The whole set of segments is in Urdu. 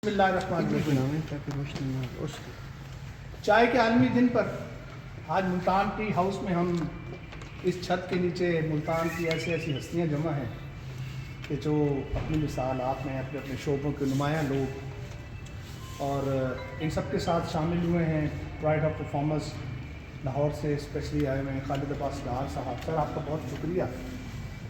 بسم اللہ الرحمن الرحیم۔ چائے کے عالمی دن پر آج ملتان ٹی ہاؤس میں ہم اس چھت کے نیچے ملتان کی ایسی ہستیاں جمع ہیں کہ جو اپنی مثالات میں اپنے اپنے شعبوں کے نمایاں لوگ، اور ان سب کے ساتھ شامل ہوئے ہیں پرائڈ آف پرفارمرز لاہور سے اسپیشلی آئے ہوئے ہیں خالد عباس ڈار صاحب۔ سر آپ کا بہت شکریہ۔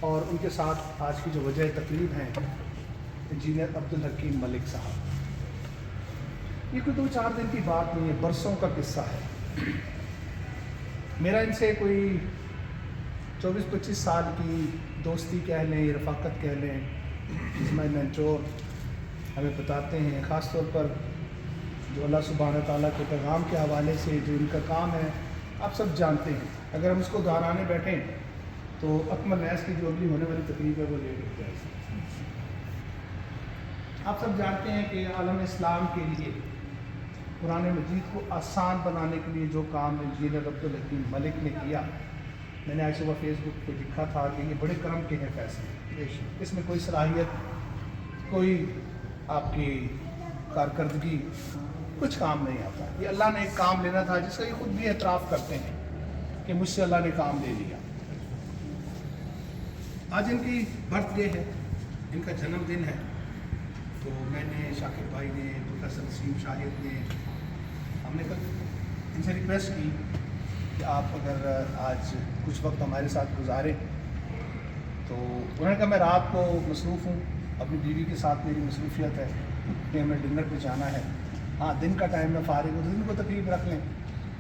اور ان کے ساتھ آج کی جو وجہ تقریب ہیں انجینئر عبدالحکیم ملک صاحب۔ یہ کوئی 2-4 دن کی بات نہیں ہے، برسوں کا قصہ ہے۔ میرا ان سے کوئی 24-25 سال کی دوستی کہہ لیں، رفاقت کہہ لیں، جس میں مینٹور ہمیں بتاتے ہیں، خاص طور پر جو اللہ سبحانہ تعالیٰ کے پیغام کے حوالے سے جو ان کا کام ہے آپ سب جانتے ہیں۔ اگر ہم اس کو دہرانے بیٹھیں تو اکمل نیس کی جو اگلی ہونے والی تقریب ہے وہ لیٹ ہو جائے گی۔ آپ سب جانتے ہیں کہ عالم اسلام کے لیے قرآن مجید کو آسان بنانے کے لیے جو کام انجینئر عبدالحکیم ملک نے کیا، میں نے آج صبح فیس بک پہ لکھا تھا کہ یہ بڑے کرم کے ہیں فیصلے۔ اس میں کوئی صلاحیت، کوئی آپ کی کارکردگی، کچھ کام نہیں آتا۔ یہ اللہ نے ایک کام لینا تھا جس کا یہ خود بھی اعتراف کرتے ہیں کہ مجھ سے اللہ نے کام لے لیا۔ آج ان کی برتھ ڈے ہے، ان کا جنم دن ہے، تو میں نے شاکر بھائی نے، پروفیسر نسیم شاہد نے، ہم نے کل ان سے ریکویسٹ کی کہ آپ اگر آج کچھ وقت ہمارے ساتھ گزاریں، تو انہوں نے کہا میں رات کو مصروف ہوں، اپنی بیوی کے ساتھ میری مصروفیت ہے کہ ہمیں ڈنر پہ جانا ہے، ہاں دن کا ٹائم میں فارغ ہوں تو دن کو تقریب رکھ لیں۔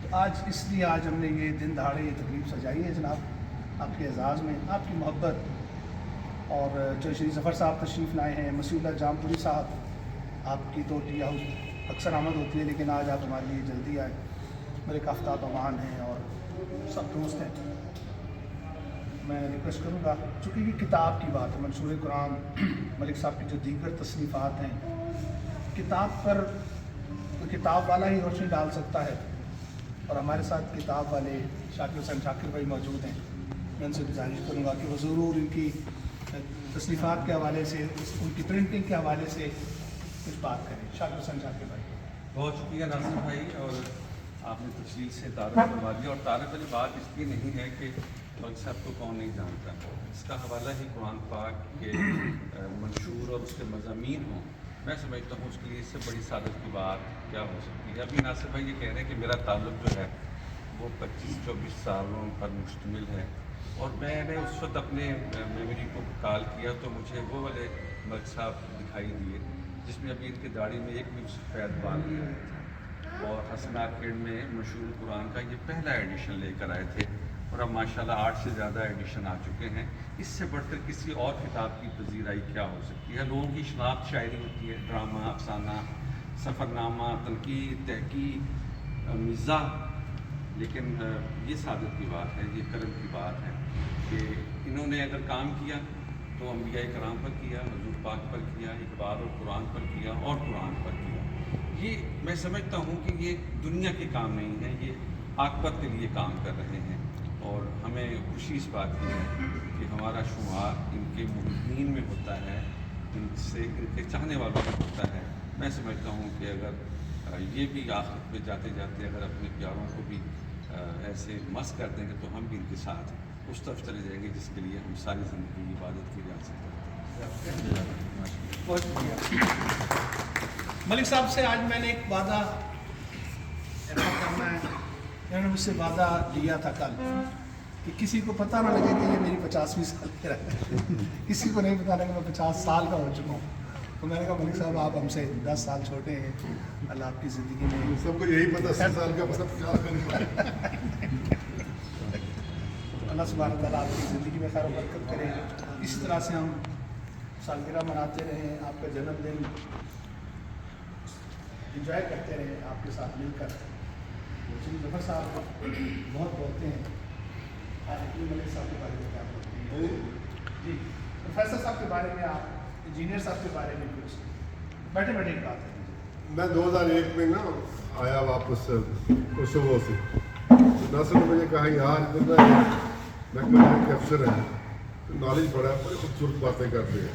تو آج اس لیے آج ہم نے یہ دن دہاڑے یہ تقریب سجائی ہے جناب، آپ کے اعزاز میں، آپ کی محبت، اور جو شری ظفر صاحب تشریف لائے ہیں، مسیح اللہ جام پوری صاحب، آپ کی تو ٹی ہاؤس اکثر آمد ہوتی ہے لیکن آج آپ ہمارے لیے جلدی آئے، ملک آفتاب امان ہیں اور سب دوست ہیں۔ میں ریکویسٹ کروں گا، چونکہ یہ کتاب کی بات ہے، منشور قرآن ملک صاحب کی جو دیگر تصنیفات ہیں، کتاب پر تو کتاب والا ہی روشنی ڈال سکتا ہے، اور ہمارے ساتھ کتاب والے شاکر حسین شاکر بھائی موجود ہیں۔ میں ان سے گزارش کروں گا کہ وہ ضرور ان کی تصنیفات کے حوالے سے، ان کی پرنٹنگ کے حوالے سے کچھ بات کریں۔ شاکر حسین شاکر بھائی۔ بہت شکریہ ناصر بھائی، اور آپ نے تفصیل سے تعارف کروا دیا، اور تعارف والی بات اس کی نہیں ہے کہ ملک صاحب کو کون نہیں جانتا، اس کا حوالہ ہی قرآن پاک کے منشور اور اس کے مضامین ہوں۔ میں سمجھتا ہوں اس کے لیے اس سے بڑی سعادت کی بات کیا ہو سکتی ہے۔ ابھی ناصر بھائی یہ کہہ رہے ہیں کہ میرا تعلق جو ہے وہ 25-24 سالوں پر مشتمل ہے، اور میں نے اس وقت اپنے میموری کو کال کیا تو مجھے وہ والے ملک صاحب دکھائی دیے جس میں ابھی ان کی داڑھی میں ایک بھی سفید بال نہیں آئے تھے، اور حسن آرکیڈ میں مشہور قرآن کا یہ پہلا ایڈیشن لے کر آئے تھے، اور اب ماشاءاللہ 8 سے زیادہ ایڈیشن آ چکے ہیں۔ اس سے بڑھ کر کسی اور کتاب کی پذیرائی کیا ہو سکتی ہے؟ لوگوں کی شناخت شاعری ہوتی ہے، ڈرامہ، افسانہ، سفرنامہ، تنقید، تحقیق، مزاح، لیکن یہ سعادت کی بات ہے، یہ کرم کی بات ہے کہ انہوں نے اگر کام کیا تو انبیاء کرام پر کیا، حضور پاک پر کیا، اقبال اور قرآن پر کیا، اور قرآن پر کیا۔ یہ میں سمجھتا ہوں کہ یہ دنیا کے کام نہیں ہیں، یہ عاقبت کے لیے کام کر رہے ہیں، اور ہمیں خوشی اس بات کی ہے کہ ہمارا شمار ان کے محبین میں ہوتا ہے، ان کے چاہنے والوں میں ہوتا ہے۔ میں سمجھتا ہوں کہ اگر یہ بھی آخرت میں جاتے جاتے اگر اپنے پیاروں کو بھی ایسے مس کر دیں گے تو ہم بھی ان کے ساتھ اس طرف چلے جائیں گے جس کے لیے ہم ساری زندگی عبادت کی ریاست کرتے ہیں۔ بہت شکریہ ملک صاحب سے۔ آج میں نے ایک وعدہ ایسا کرنا ہے، انہوں نے مجھ سے وعدہ لیا تھا کل کہ کسی کو پتہ نہ لگے کہ یہ میری 50ویں سال کی ہے، کسی کو نہیں پتا لگا میں 50 سال کا ہو چکا ہوں۔ تو میں نے کہا ملک صاحب آپ ہم سے 10 سال چھوٹے ہیں، اللہ آپ کی زندگی میں، سب کو یہی پتہ 10 سال کا مطلب کیا کرنا۔ اللہ سبحانہ تعالیٰ آپ کی زندگی میں خیر و برکت کرے، اسی طرح سے ہم سالگرہ مناتے رہیں، آپ کا جنم دن انجوائے کرتے رہیں آپ کے ساتھ مل کر۔ شری ظفر صاحب بہت بولتے ہیں، آج ملک صاحب کے بارے میں کیا بولتے ہیں؟ جی پروفیسر صاحب کے بارے میں، آپ انجینئر صاحب کے بارے میں کچھ بیٹھے بیٹھے ایک بات ہے۔ میں 2001 میں نا آیا واپس کوسوو سے، ناصر نے مجھے کہا یار اتنا میں کے افسر ہیں، نالج بڑا ہے، بڑی خوبصورت باتیں کرتے ہیں،